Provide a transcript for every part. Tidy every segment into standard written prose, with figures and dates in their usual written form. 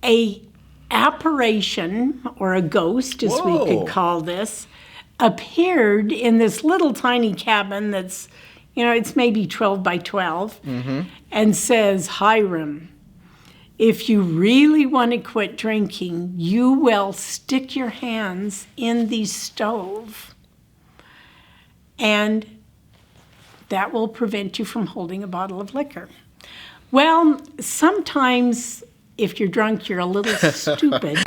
a apparition, or a ghost, as we could call this, appeared in this little tiny cabin that's, it's maybe 12 by 12, and says, Hiram, if you really want to quit drinking, you will stick your hands in the stove, and that will prevent you from holding a bottle of liquor. Well, sometimes if you're drunk, you're a little stupid.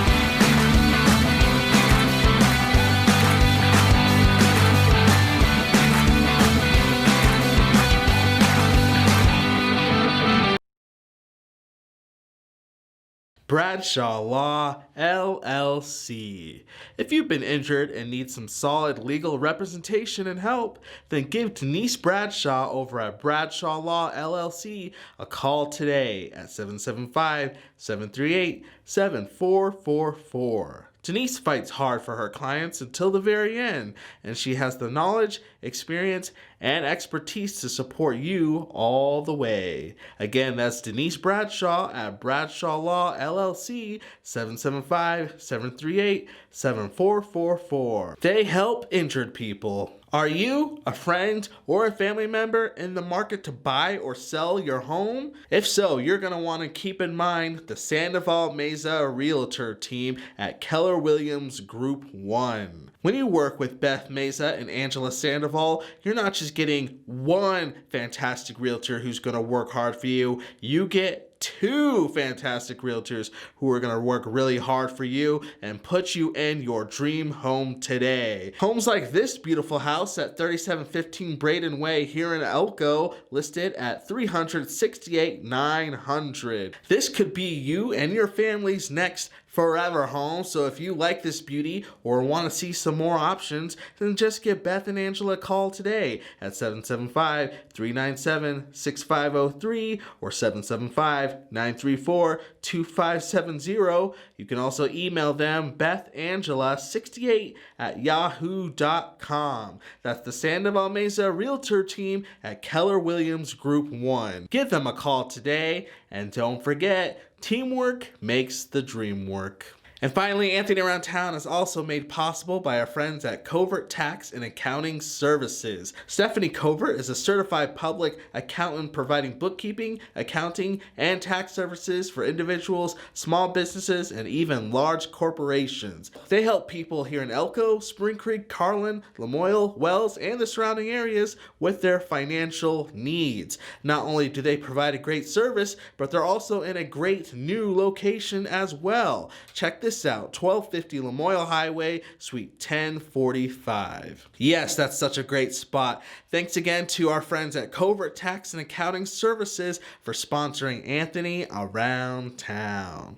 Bradshaw Law, LLC. If you've been injured and need some solid legal representation and help, then give Denise Bradshaw over at Bradshaw Law, LLC a call today at 775-738-7444. Denise fights hard for her clients until the very end, and she has the knowledge, experience, and expertise to support you all the way. Again, that's Denise Bradshaw at Bradshaw Law, LLC, 775-738-7444. They help injured people. Are you, a friend, or a family member in the market to buy or sell your home? If so, you're going to want to keep in mind the Sandoval Mesa Realtor team at Keller Williams Group 1. When you work with Beth Mesa and Angela Sandoval, you're not just getting one fantastic realtor who's going to work hard for you. You get two fantastic realtors who are going to work really hard for you and put you in your dream home today. Homes like this beautiful house at 3715 Braden Way here in Elko, listed at $368,900. This could be you and your family's next forever home. So if you like this beauty or want to see some more options, then just give Beth and Angela a call today at 775-397-6503 or 775-934-2570. You can also email them bethangela68@yahoo.com. That's the Sandoval Mesa Realtor team at Keller Williams Group 1. Give them a call today, and don't forget, teamwork makes the dream work. And finally, Anthony Around Town is also made possible by our friends at Covert Tax and Accounting Services. Stephanie Covert is a certified public accountant providing bookkeeping, accounting, and tax services for individuals, small businesses, and even large corporations. They help people here in Elko, Spring Creek, Carlin, Lamoille, Wells, and the surrounding areas with their financial needs. Not only do they provide a great service, but they're also in a great new location as well. Check this out, 1250 Lamoille Highway, Suite 1045. Yes, that's such a great spot. Thanks again to our friends at Covert Tax and Accounting Services for sponsoring Anthony Around Town.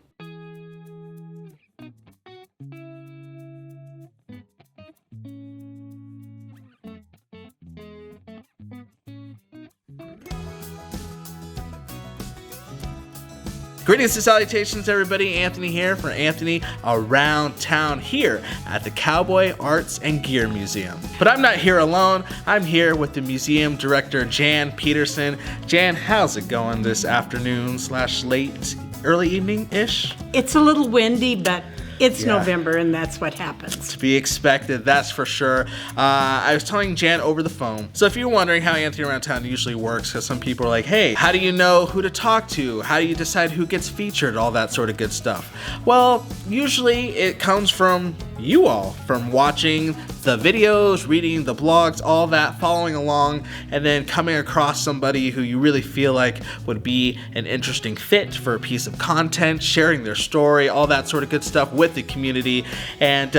Greetings and salutations, everybody. Anthony here for Anthony Around Town here at the Cowboy Arts and Gear Museum. But I'm not here alone. I'm here with the museum director, Jan Peterson. Jan, how's it going this afternoon / late, early evening-ish? It's a little windy, but it's November, and that's what happens. To be expected, that's for sure. I was telling Jan over the phone. So if you're wondering how Anthony Around Town usually works, because some people are like, hey, how do you know who to talk to? How do you decide who gets featured? All that sort of good stuff. Well, usually it comes from you all, from watching the videos, reading the blogs, all that, following along, and then coming across somebody who you really feel like would be an interesting fit for a piece of content, sharing their story, all that sort of good stuff with the community. And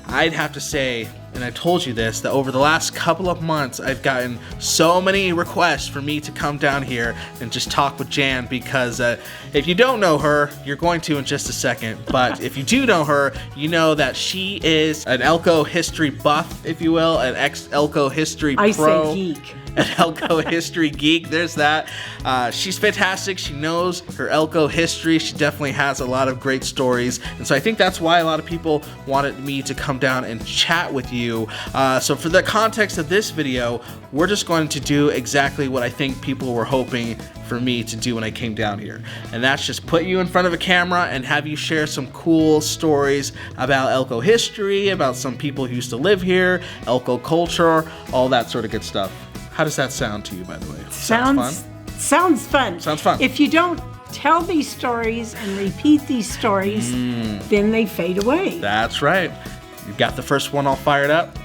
I'd have to say, and I told you this, that over the last couple of months, I've gotten so many requests for me to come down here and just talk with Jan, because if you don't know her, you're going to in just a second. But if you do know her, you know that she is an Elko history buff, if you will, an ex-Elko history pro. I say geek. at Elko History Geek. There's that. She's fantastic. She knows her Elko history. She definitely has a lot of great stories. And so I think that's why a lot of people wanted me to come down and chat with you. So for the context of this video, we're just going to do exactly what I think people were hoping for me to do when I came down here. And that's just put you in front of a camera and have you share some cool stories about Elko history, about some people who used to live here, Elko culture, all that sort of good stuff. How does that sound to you, by the way? Sounds fun? Sounds fun. Sounds fun. If you don't tell these stories and repeat these stories, then they fade away. That's right. You got the first one all fired up?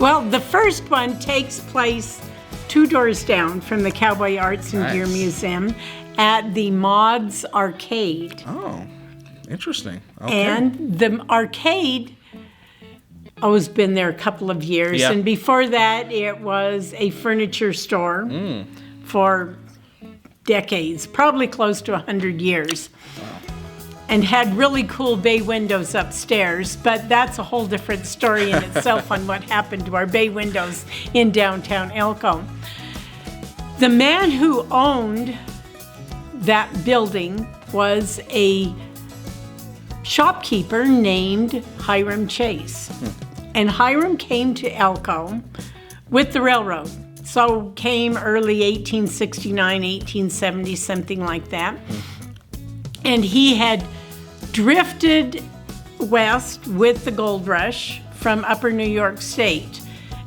Well, the first one takes place 2 doors down from the Cowboy Arts and Gear Museum at the Mods Arcade. Oh, interesting. Okay. And the arcade has been there a couple of years. Yeah. And before that, it was a furniture store for decades, probably close to 100 years. And had really cool bay windows upstairs, but that's a whole different story in itself on what happened to our bay windows in downtown Elko. The man who owned that building was a shopkeeper named Hiram Chase. And Hiram came to Elko with the railroad. So came early 1869, 1870, something like that. And he had drifted west with the gold rush from upper New York State.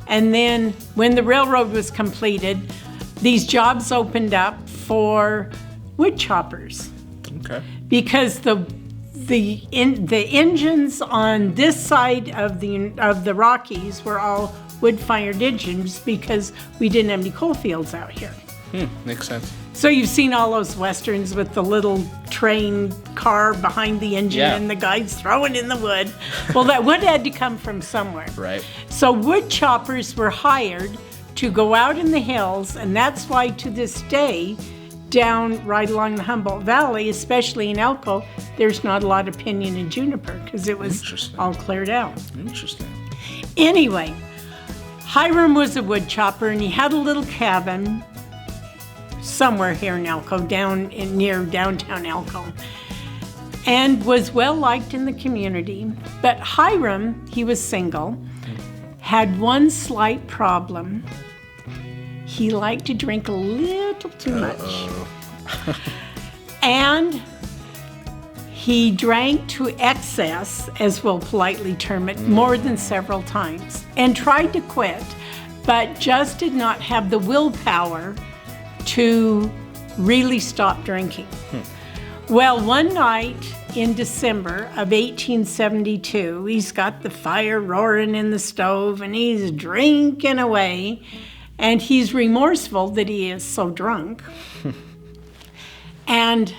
And then when the railroad was completed, these jobs opened up for wood choppers. Okay. Because the engines on this side of the Rockies were all wood-fired engines because we didn't have any coal fields out here. Makes sense. So you've seen all those westerns with the little train car behind the engine and the guys throwing in the wood. Well, that wood had to come from somewhere. Right. So wood choppers were hired to go out in the hills, and that's why to this day, down right along the Humboldt Valley, especially in Elko, there's not a lot of pinyon and juniper because it was all cleared out. Interesting. Anyway, Hiram was a wood chopper, and he had a little cabin somewhere here in Elko, near downtown Elko, and was well liked in the community. But Hiram, he was single, had one slight problem. He liked to drink a little too much. And he drank to excess, as we'll politely term it, more than several times, and tried to quit, but just did not have the willpower to really stop drinking. Well, one night in December of 1872, he's got the fire roaring in the stove and he's drinking away, and he's remorseful that he is so drunk. And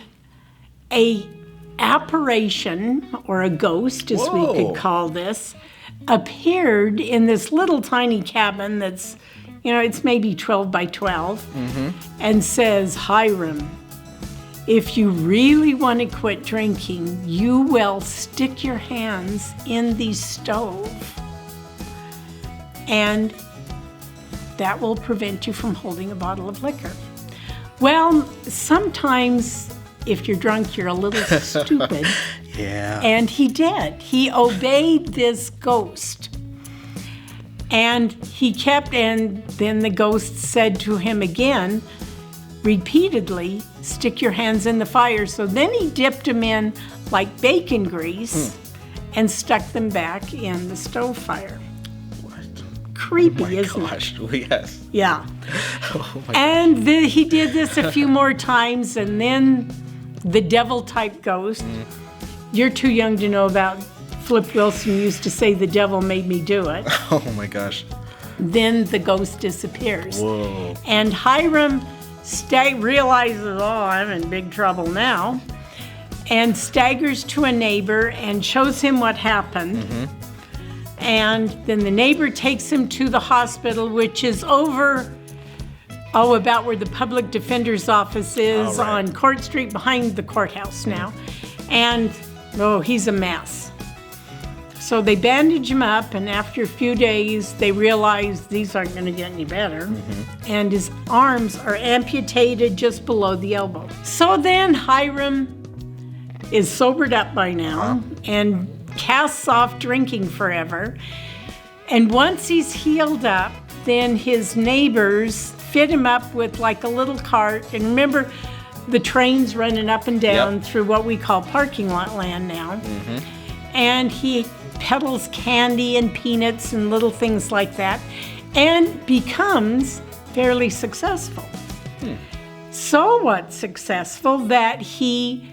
a apparition, or a ghost as we could call this, appeared in this little tiny cabin that's, it's maybe 12 by 12, and says, Hiram, if you really want to quit drinking, you will stick your hands in the stove, and that will prevent you from holding a bottle of liquor. Well, sometimes if you're drunk, you're a little stupid. Yeah. And he did. He obeyed this ghost. And he kept, and then the ghost said to him again, repeatedly, stick your hands in the fire. So then he dipped them in like bacon grease and stuck them back in the stove fire. What? Creepy, isn't it? Well, yes. Yeah. Oh my and he did this a few more times, and then the devil-type ghost, you're too young to know about, Flip Wilson used to say, the devil made me do it. Oh my gosh. Then the ghost disappears. Whoa. And Hiram realizes, I'm in big trouble now, and staggers to a neighbor and shows him what happened. And then the neighbor takes him to the hospital, which is over, about where the public defender's office is, on Court Street, behind the courthouse now. And, he's a mess. So they bandage him up, and after a few days, they realize these aren't going to get any better. And his arms are amputated just below the elbow. So then Hiram is sobered up by now and casts off drinking forever. And once he's healed up, then his neighbors fit him up with like a little cart. And remember, the trains running up and down through what we call parking lot land now. And he peddles candy and peanuts and little things like that and becomes fairly successful. So successful that he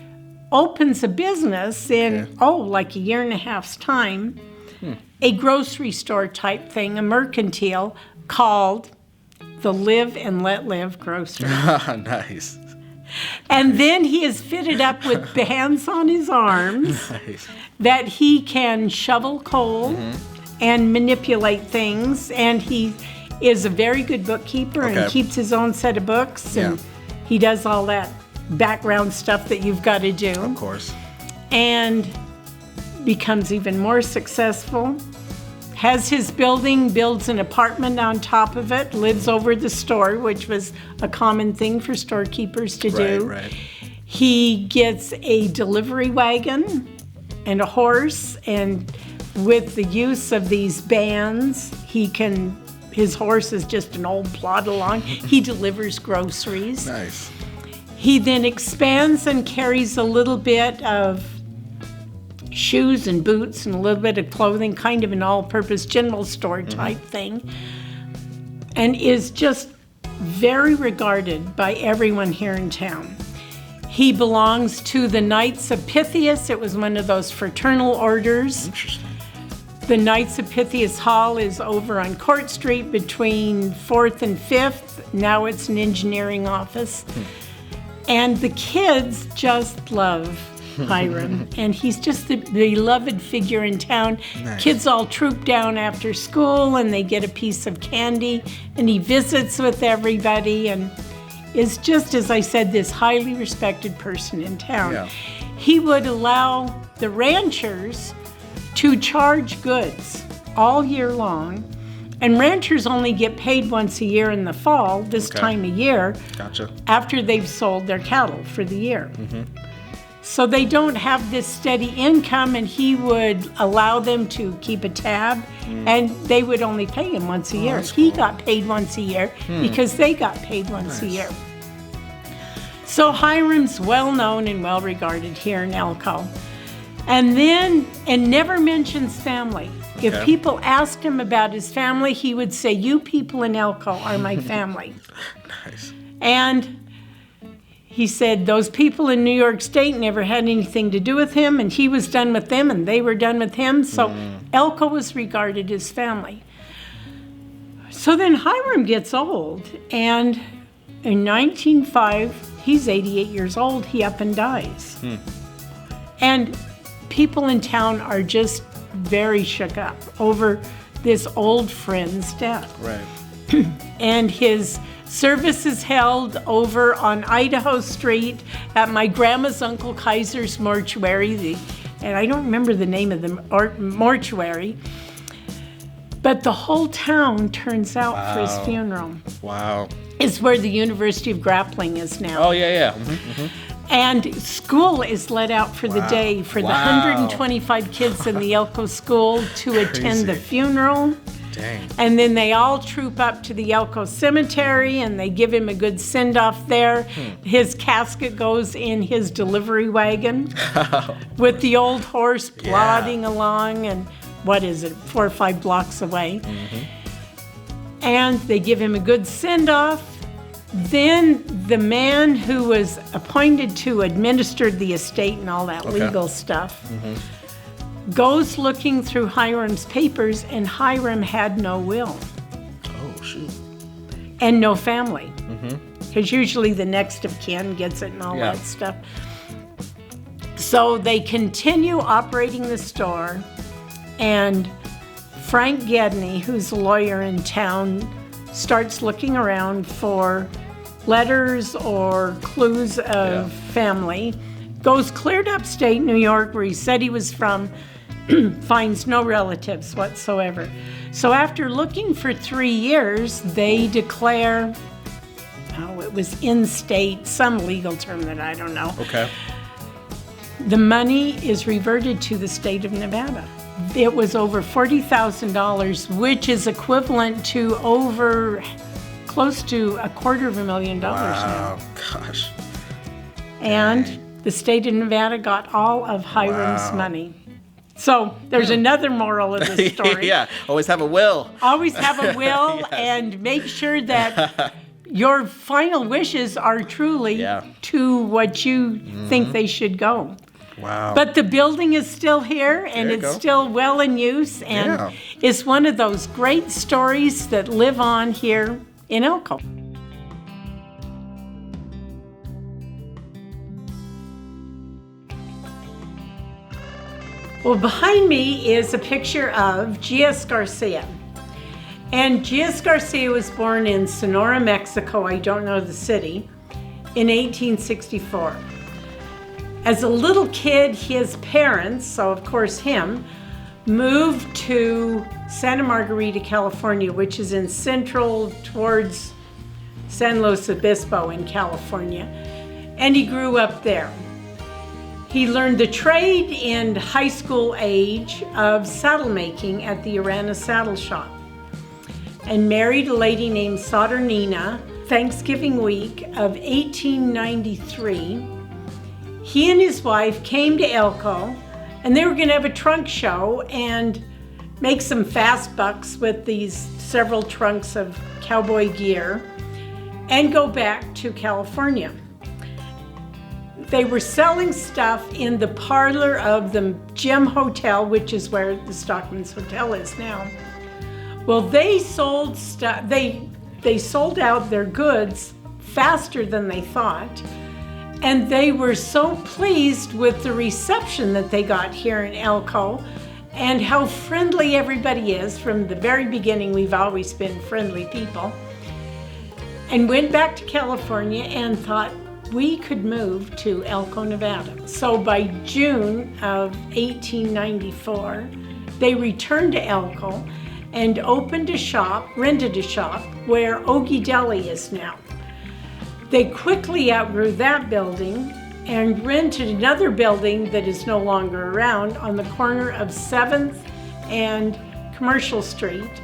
opens a business in, like a year and a half's time, a grocery store type thing, a mercantile called the Live and Let Live Grocery. Nice. And then he is fitted up with bands on his arms that he can shovel coal and manipulate things. And he is a very good bookkeeper and keeps his own set of books. And he does all that background stuff that you've got to do. Of course. And becomes even more successful. Has his building, builds an apartment on top of it, lives over the store, which was a common thing for storekeepers to do. Right. He gets a delivery wagon and a horse, and with the use of these bands, his horse is just an old plod along. He delivers groceries. Nice. He then expands and carries a little bit of shoes and boots and a little bit of clothing, kind of an all-purpose general store type thing, and is just very regarded by everyone here in town. He belongs to the Knights of Pythias. It was one of those fraternal orders. Interesting. The Knights of Pythias Hall is over on Court Street between 4th and 5th. Now it's an engineering office. And the kids just love Hiram, and he's just the beloved figure in town. Nice. Kids all troop down after school, and they get a piece of candy, and he visits with everybody, and is just, as I said, this highly respected person in town. Yeah. He would allow the ranchers to charge goods all year long, and ranchers only get paid once a year in the fall, this time of year, Gotcha. after they've sold their cattle for the year. So they don't have this steady income, and he would allow them to keep a tab, and they would only pay him once a year. He got paid once a year because they got paid once a year. So Hiram's well known and well regarded here in Elko. And never mentions family. If people asked him about his family, he would say, "You people in Elko are my family." Nice. And he said those people in New York State never had anything to do with him, and he was done with them, and they were done with him. So Elko was regarded as family. So then Hiram gets old, and in 1905, he's 88 years old, he up and dies. And people in town are just very shook up over this old friend's death. Right. And his service is held over on Idaho Street at my grandma's Uncle Kaiser's mortuary. And I don't remember the name of the mortuary. But the whole town turns out for his funeral. Wow. It's where the University of Grappling is now. Oh, yeah. And school is let out for the day for the 125 kids in the Elko school to attend the funeral. Dang. And then they all troop up to the Elko cemetery, and they give him a good send-off there. His casket goes in his delivery wagon with the old horse plodding along, and 4 or 5 blocks away. And they give him a good send-off. Then the man who was appointed to administer the estate and all that legal stuff goes looking through Hiram's papers, and Hiram had no will. Oh, shoot. And no family. Because usually the next of kin gets it and all that stuff. So they continue operating the store, and Frank Gedney, who's a lawyer in town, starts looking around for letters or clues of family, goes clear to upstate New York, where he said he was from, finds no relatives whatsoever. So after looking for 3 years, they declare, it was in-state, some legal term that I don't know. Okay. The money is reverted to the state of Nevada. It was over $40,000, which is equivalent to over close to $250,000 now. Wow, gosh. And the state of Nevada got all of Hiram's money. So there's another moral of the story. Yeah, always have a will. Always have a will Yes. and make sure that your final wishes are truly to what you think they should go. Wow. But the building is still here and it's still well in use and it's one of those great stories that live on here in Elko. Well, behind me is a picture of G.S. Garcia. And G.S. Garcia was born in Sonora, Mexico, I don't know the city, in 1864. As a little kid, his parents, so of course him, moved to Santa Margarita, California, which is in central towards San Luis Obispo in California, and he grew up there. He learned the trade in high school age of saddle making at the Arana Saddle Shop and married a lady named Saturnina Thanksgiving week of 1893. He and his wife came to Elko and they were going to have a trunk show and make some fast bucks with these several trunks of cowboy gear and go back to California. They were selling stuff in the parlor of the Gem Hotel, which is where the Stockman's Hotel is now. Well, they sold stuff. They sold out their goods faster than they thought, and they were so pleased with the reception that they got here in Elko and how friendly everybody is. From the very beginning, we've always been friendly people, and went back to California and thought, we could move to Elko, Nevada. So by June of 1894, they returned to Elko and opened a shop, rented a shop, where Ogie Deli is now. They quickly outgrew that building and rented another building that is no longer around on the corner of 7th and Commercial Street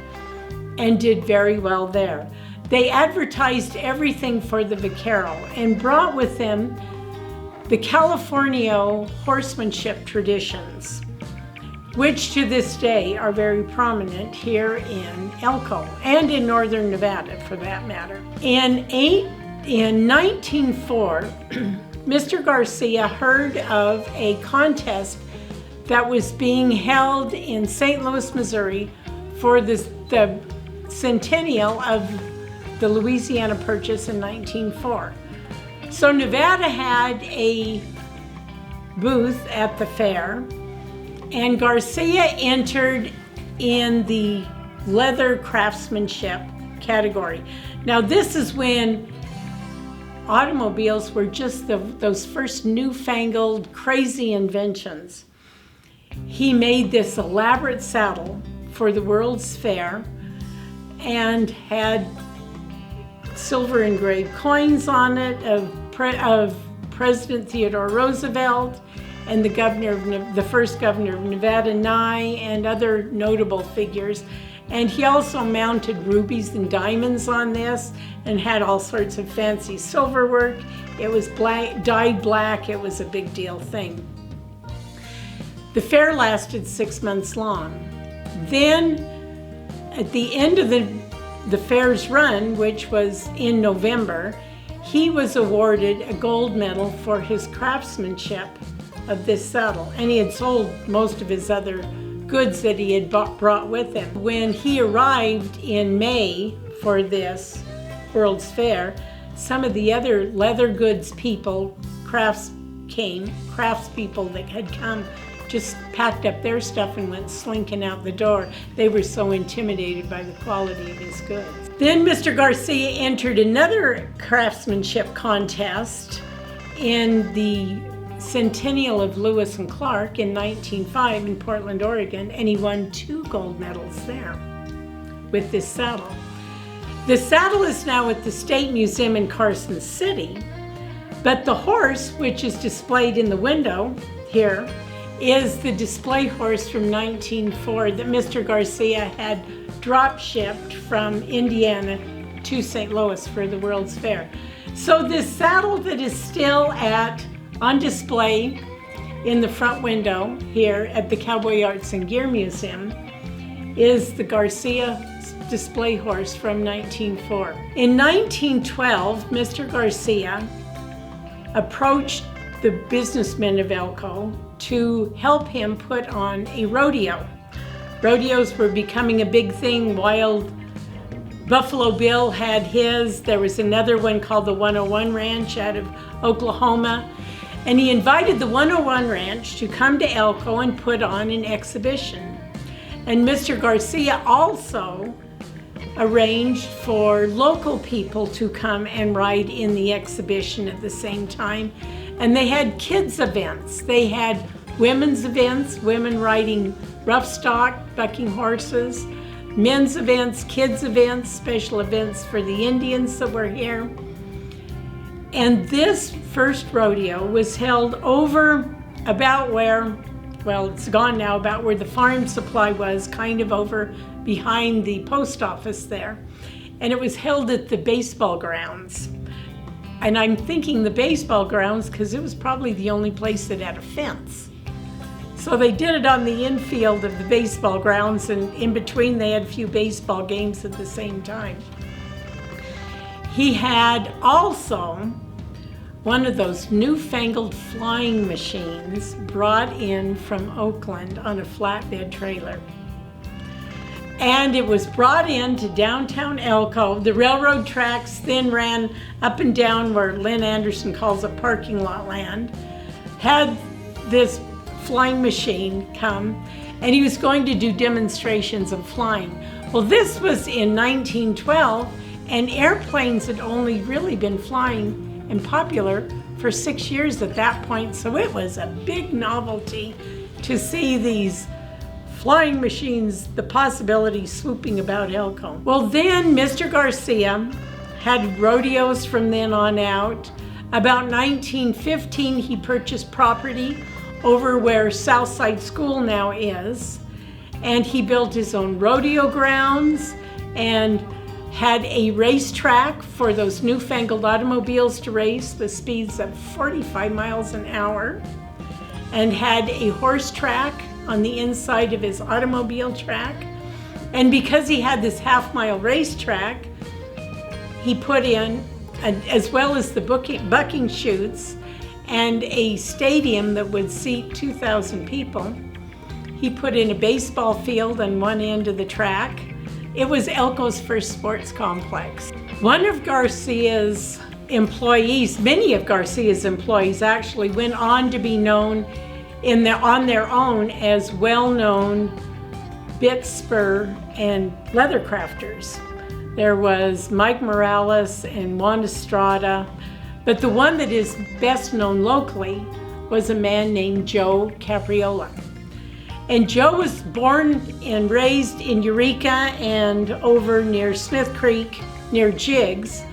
and did very well there. They advertised everything for the vaquero and brought with them the California horsemanship traditions, which to this day are very prominent here in Elko and in northern Nevada for that matter. In 1904, Mr. Garcia heard of a contest that was being held in St. Louis, Missouri for the centennial of the Louisiana Purchase in 1904. So Nevada had a booth at the fair, and Garcia entered in the leather craftsmanship category. Now this is when automobiles were just those first newfangled crazy inventions. He made this elaborate saddle for the World's Fair and had silver engraved coins on it of President Theodore Roosevelt and the first governor of Nevada, Nye, and other notable figures. And he also mounted rubies and diamonds on this and had all sorts of fancy silver work. It was dyed black. It was a big deal thing. The fair lasted 6 months long. Then at the end of the fair's run, which was in November, he was awarded a gold medal for his craftsmanship of this saddle. And he had sold most of his other goods that he had brought with him. When he arrived in May for this World's Fair, some of the other leather goods people, craftspeople that had come, just packed up their stuff and went slinking out the door. They were so intimidated by the quality of his goods. Then Mr. Garcia entered another craftsmanship contest in the centennial of Lewis and Clark in 1905 in Portland, Oregon, and he won 2 gold medals there with this saddle. The saddle is now at the State Museum in Carson City, but the horse, which is displayed in the window here, is the display horse from 1904 that Mr. Garcia had drop shipped from Indiana to St. Louis for the World's Fair. So this saddle that is still on display in the front window here at the Cowboy Arts and Gear Museum is the Garcia display horse from 1904. In 1912, Mr. Garcia approached the businessmen of Elko to help him put on a rodeo. Rodeos were becoming a big thing. Wild Buffalo Bill had his. There was another one called the 101 Ranch out of Oklahoma. And he invited the 101 Ranch to come to Elko and put on an exhibition. And Mr. Garcia also arranged for local people to come and ride in the exhibition at the same time. And they had kids events. They had women's events, women riding rough stock, bucking horses, men's events, kids events, special events for the Indians that were here. And this first rodeo was held over about where, well, it's gone now, about where the farm supply was, kind of over behind the post office there. And it was held at the baseball grounds. And I'm thinking the baseball grounds because it was probably the only place that had a fence. So they did it on the infield of the baseball grounds, and in between they had a few baseball games at the same time. He had also one of those newfangled flying machines brought in from Oakland on a flatbed trailer. And it was brought into downtown Elko. The railroad tracks then ran up and down where Lynn Anderson calls a parking lot land. Had this flying machine come, and he was going to do demonstrations of flying. Well, this was in 1912, and airplanes had only really been flying and popular for 6 years at that point, so it was a big novelty to see these flying machines, the possibility swooping about Elko. Well, then Mr. Garcia had rodeos from then on out. About 1915, he purchased property over where Southside School now is, and he built his own rodeo grounds and had a racetrack for those newfangled automobiles to race with speeds of 45 miles an hour, and had a horse track on the inside of his automobile track. And because he had this half-mile racetrack, he put in, as well as the bucking chutes and a stadium that would seat 2,000 people, he put in a baseball field on one end of the track. It was Elko's first sports complex. One of Garcia's employees, many of Garcia's employees actually went on to be known on their own as well-known bit spur and leather crafters. There was Mike Morales and Juan Estrada, but the one that is best known locally was a man named Joe Capriola. And Joe was born and raised in Eureka and over near Smith Creek, near Jiggs.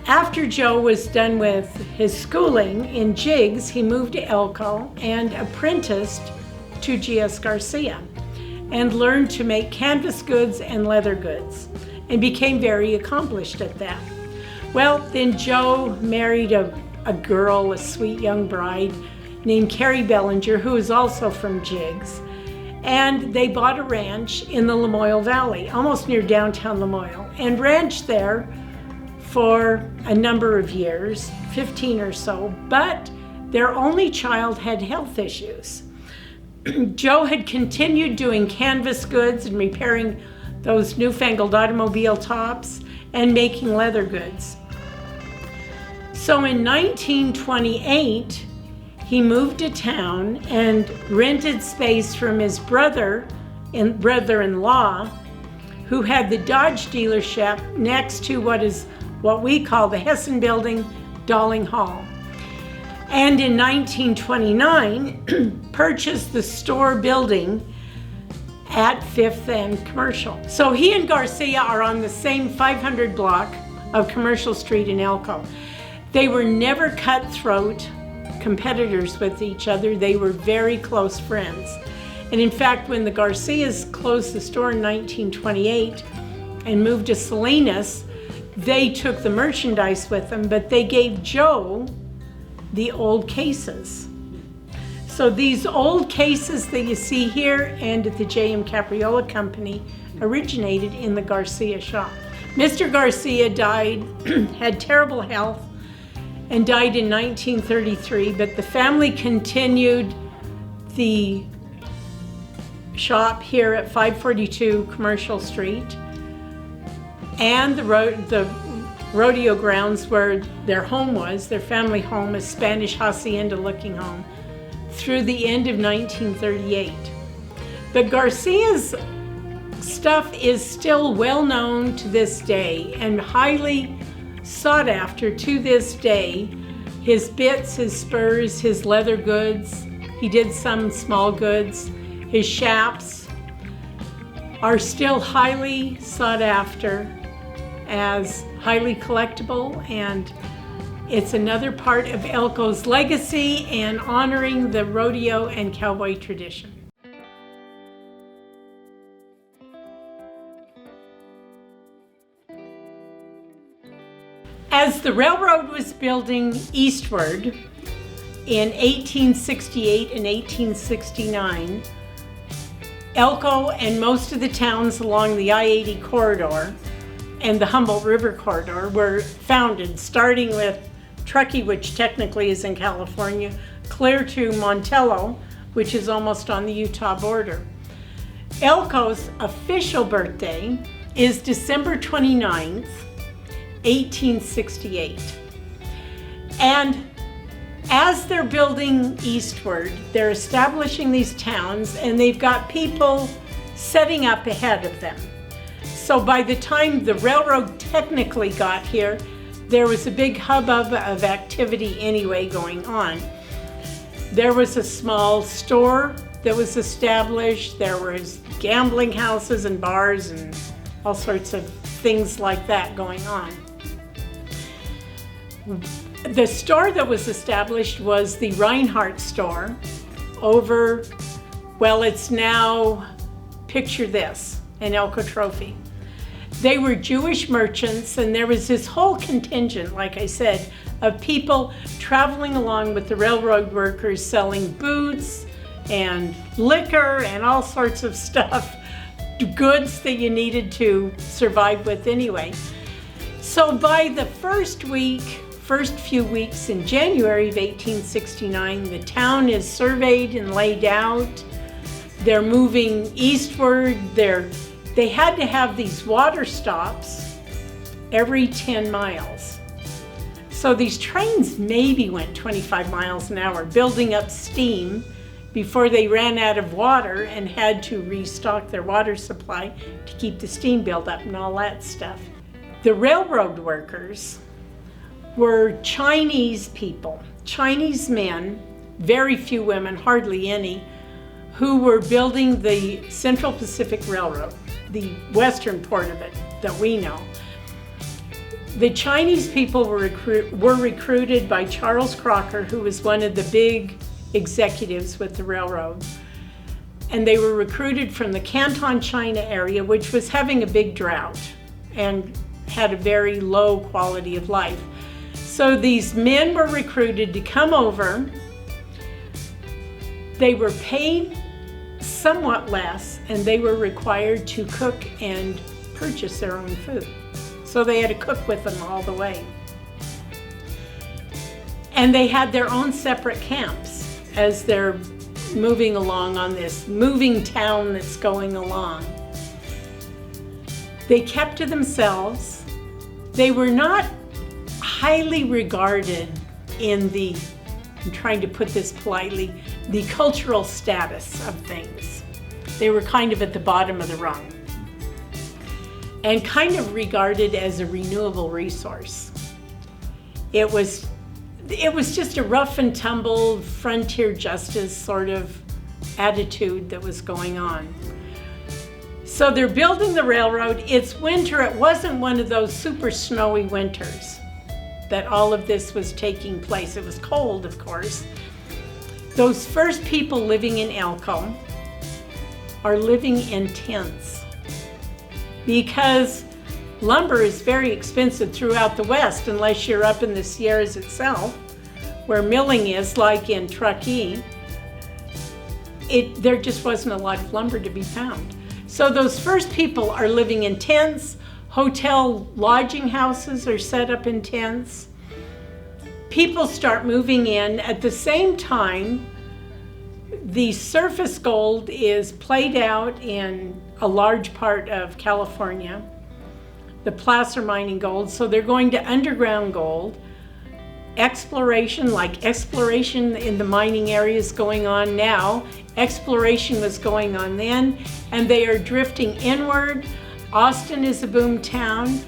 After Joe was done with his schooling in Jiggs, he moved to Elko and apprenticed to G.S. Garcia and learned to make canvas goods and leather goods and became very accomplished at that. Well, then Joe married a girl, a sweet young bride named Carrie Bellinger, who is also from Jiggs. And they bought a ranch in the Lamoille Valley, almost near downtown Lamoille, and ranched there for a number of years, 15 or so, but their only child had health issues. Joe had continued doing canvas goods and repairing those newfangled automobile tops and making leather goods. So in 1928, he moved to town and rented space from his brother and brother-in-law, who had the Dodge dealership next to what we call the Hessen Building, Dowling Hall. and in 1929 purchased the store building at 5th and Commercial. So he and Garcia are on the same 500 block of Commercial Street in Elko. They were never cutthroat competitors with each other. They were very close friends. And in fact, when the Garcias closed the store in 1928 and moved to Salinas, they took the merchandise with them, but they gave Joe the old cases. So these old cases that you see here and at the J.M. Capriola Company originated in the Garcia shop. Mr. Garcia died, had terrible health, and died in 1933, but the family continued the shop here at 542 Commercial Street and the rodeo grounds where their home was, their family home, a Spanish hacienda looking home, through the end of 1938. But Garcia's stuff is still well known to this day and highly sought after to this day. His bits, his spurs, his leather goods, he did some small goods, his chaps are still highly sought after as highly collectible, and it's another part of Elko's legacy and honoring the rodeo and cowboy tradition. As the railroad was building eastward in 1868 and 1869, Elko and most of the towns along the I-80 corridor and the Humboldt River corridor were founded, starting with Truckee, which technically is in California, clear to Montello, which is almost on the Utah border. Elko's official birthday is December 29th, 1868. And as they're building eastward, they're establishing these towns, and they've got people setting up ahead of them. So by the time the railroad technically got here, there was a big hubbub of activity anyway going on. There was a small store that was established. There was gambling houses and bars and all sorts of things like that going on. The store that was established was the Reinhardt store over, well, it's now, picture this, an Elko Trophy. They were Jewish merchants, and there was this whole contingent, like I said, of people traveling along with the railroad workers selling boots and liquor and all sorts of stuff, goods that you needed to survive with anyway. So by the first few weeks in January of 1869, the town is surveyed and laid out. They're moving eastward. They had to have these water stops every 10 miles. So these trains maybe went 25 miles an hour, building up steam before they ran out of water and had to restock their water supply to keep the steam buildup and all that stuff. The railroad workers were Chinese people, Chinese men, very few women, hardly any, who were building the Central Pacific Railroad, the western part of it that we know. The Chinese people were recruited by Charles Crocker, who was one of the big executives with the railroad. And they were recruited from the Canton, China area, which was having a big drought and had a very low quality of life. So these men were recruited to come over. They were paid somewhat less, and they were required to cook and purchase their own food. So they had to cook with them all the way. And they had their own separate camps as they're moving along on this moving town that's going along. They kept to themselves. They were not highly regarded in the, I'm trying to put this politely, the cultural status of things. They were kind of at the bottom of the rung and kind of regarded as a renewable resource. It was it was just a rough and tumble frontier justice sort of attitude that was going on. So they're building the railroad. It's winter. It wasn't one of those super snowy winters that all of this was taking place. It was cold, of course. Those first people living in Elko are living in tents because lumber is very expensive throughout the West unless you're up in the Sierras itself, where milling is, like in Truckee. There just wasn't a lot of lumber to be found. So those first people are living in tents. Hotel lodging houses are set up in tents. People start moving in. At the same time, the surface gold is played out in a large part of California, the placer mining gold. So they're going to underground gold. Exploration in the mining areas going on now. Exploration was going on then, and they are drifting inward. Austin is a boom town,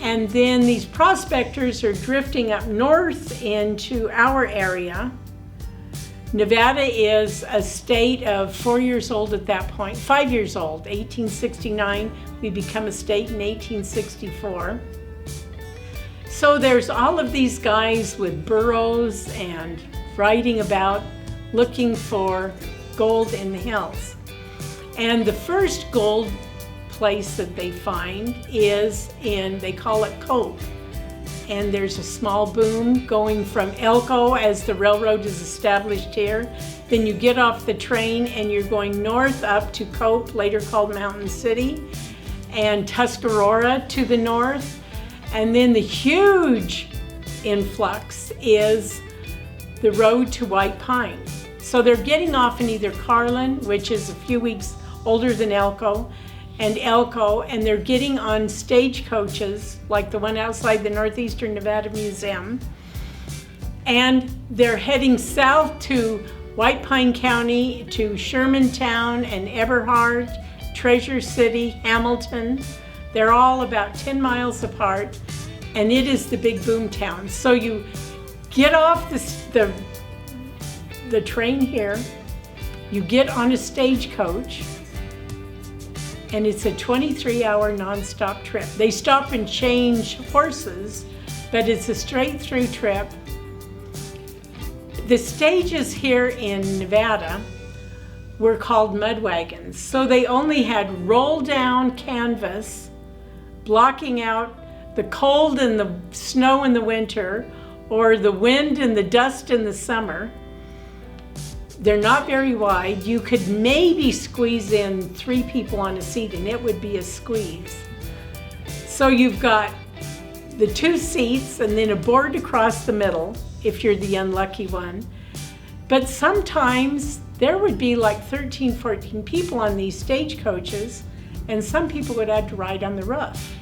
and then these prospectors are drifting up north into our area. Nevada is a state of 4 years old at that point, 5 years old, 1869. We become a state in 1864. So there's all of these guys with burros and riding about looking for gold in the hills. And the first gold place that they find is they call it Cope. And there's a small boom going from Elko as the railroad is established here. Then you get off the train and you're going north up to Cope, later called Mountain City, and Tuscarora to the north. And then the huge influx is the road to White Pine. So they're getting off in either Carlin, which is a few weeks older than Elko, and they're getting on stagecoaches, like the one outside the Northeastern Nevada Museum. And they're heading south to White Pine County, to Shermantown and Eberhard, Treasure City, Hamilton. They're all about 10 miles apart, and it is the big boom town. So you get off the train here, you get on a stagecoach, and it's a 23-hour nonstop trip. They stop and change horses, but it's a straight through trip. The stages here in Nevada were called mud wagons. So they only had roll down canvas blocking out the cold and the snow in the winter, or the wind and the dust in the summer. They're not very wide. You could maybe squeeze in 3 people on a seat and it would be a squeeze. So you've got the 2 seats and then a board across the middle if you're the unlucky one. But sometimes there would be like 13, 14 people on these stagecoaches, and some people would have to ride on the roof,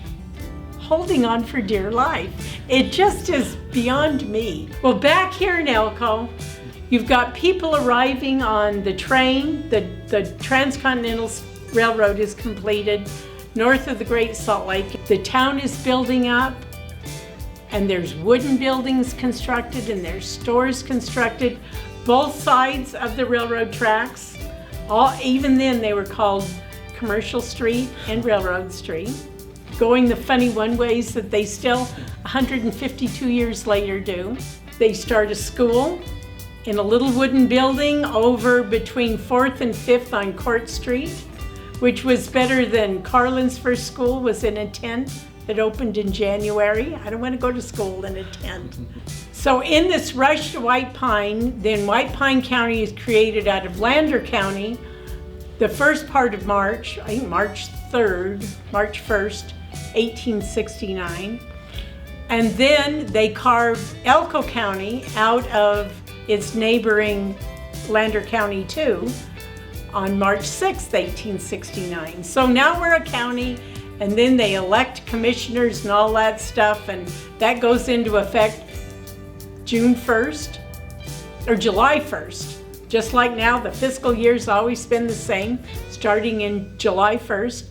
holding on for dear life. It just is beyond me. Well, back here in Elko, you've got people arriving on the train. The Transcontinental Railroad is completed north of the Great Salt Lake. The town is building up, and there's wooden buildings constructed, and there's stores constructed, both sides of the railroad tracks. Even then, they were called Commercial Street and Railroad Street, going the funny one-ways that they still, 152 years later, do. They start a school in a little wooden building over between 4th and 5th on Court Street, which was better than Carlin's first school, was in a tent that opened in January. I don't want to go to school in a tent. So in this rush to White Pine, then White Pine County is created out of Lander County the first part of March, I think March 1st, 1869. And then they carved Elko County out of its neighboring Lander County too on March 6th, 1869. So now we're a county, and then they elect commissioners and all that stuff, and that goes into effect June 1st or July 1st. Just like now, the fiscal year's always been the same, starting in July 1st.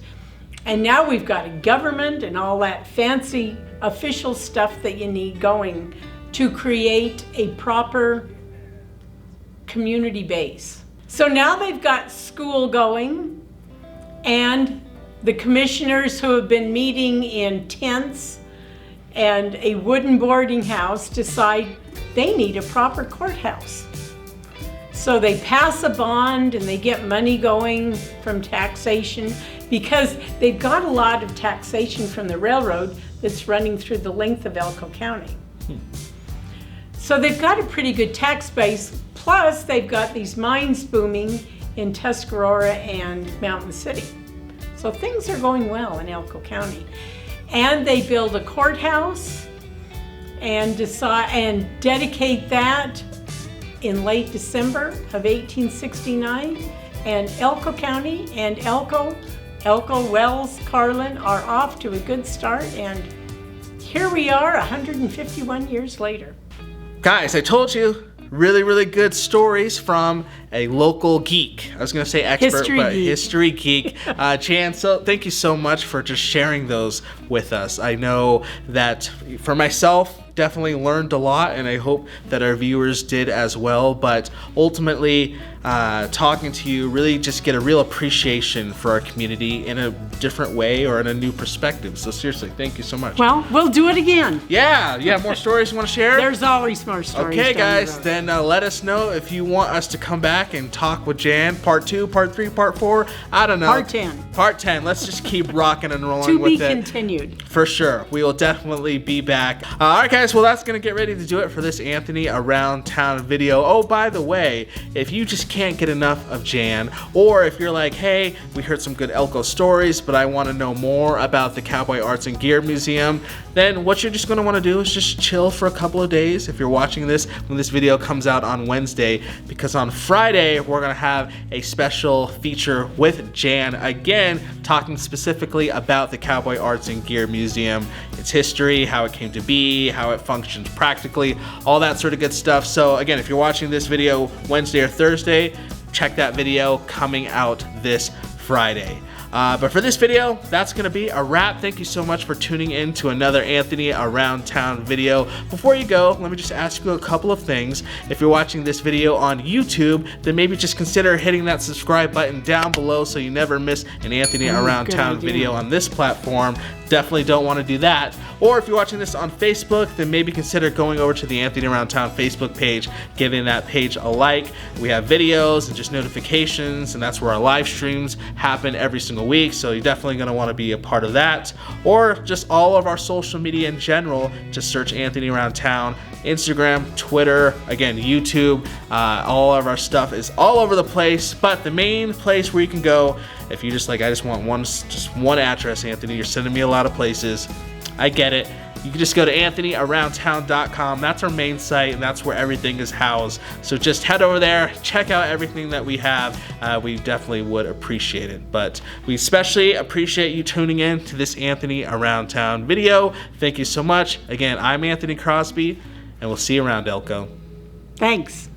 And now we've got a government and all that fancy official stuff that you need going. to create a proper community base. So now they've got school going, and the commissioners who have been meeting in tents and a wooden boarding house decide they need a proper courthouse. So they pass a bond and they get money going from taxation, because they've got a lot of taxation from the railroad that's running through the length of Elko County. So they've got a pretty good tax base, plus they've got these mines booming in Tuscarora and Mountain City. So things are going well in Elko County. And they build a courthouse and dedicate that in late December of 1869. And Elko County and Elko, Wells, Carlin are off to a good start, and here we are 151 years later. Guys, I told you, really, really good stories from a local geek. I was going to say expert, history geek. Jan, so thank you so much for just sharing those with us. I know that for myself, definitely learned a lot, and I hope that our viewers did as well. But ultimately, talking to you, really just get a real appreciation for our community in a different way or in a new perspective. So seriously, thank you so much. Well, we'll do it again. Yeah, more stories you want to share? There's always more stories. Okay, guys, then let us know if you want us to come back and talk with Jan. Part 2, Part 3, Part 4. I don't know. Part 10. Part 10. Let's just keep rocking and rolling with it. To be continued. For sure. We will definitely be back. All right, guys. Well, that's going to get ready to do it for this Anthony Around Town video. Oh, by the way, if you just can't get enough of Jan, or if you're like, hey, we heard some good Elko stories, but I want to know more about the Cowboy Arts and Gear Museum, then what you're just going to want to do is just chill for a couple of days if you're watching this when this video comes out on Wednesday, because on Friday we're going to have a special feature with Jan again, talking specifically about the Cowboy Arts and Gear Museum, its history, how it came to be, how it functions practically, all that sort of good stuff. So again, if you're watching this video Wednesday or Thursday, check that video coming out this Friday. But for this video, that's going to be a wrap. Thank you so much for tuning in to another Anthony Around Town video. Before you go, let me just ask you a couple of things. If you're watching this video on YouTube, then maybe just consider hitting that subscribe button down below so you never miss an Anthony Around Town video on this platform. Definitely don't want to do that. Or if you're watching this on Facebook, then maybe consider going over to the Anthony Around Town Facebook page, giving that page a like. We have videos and just notifications, and that's where our live streams happen every single week, so you're definitely going to want to be a part of that. Or just all of our social media in general, just search Anthony Around Town, Instagram, Twitter, again, YouTube. All of our stuff is all over the place, but the main place where you can go, if you just like, I just want one address, Anthony, you're sending me a lot of places, I get it. You can just go to anthonyaroundtown.com. That's our main site, and that's where everything is housed. So just head over there, check out everything that we have. We definitely would appreciate it. But we especially appreciate you tuning in to this Anthony Around Town video. Thank you so much. Again, I'm Anthony Crosby, and we'll see you around, Elko. Thanks.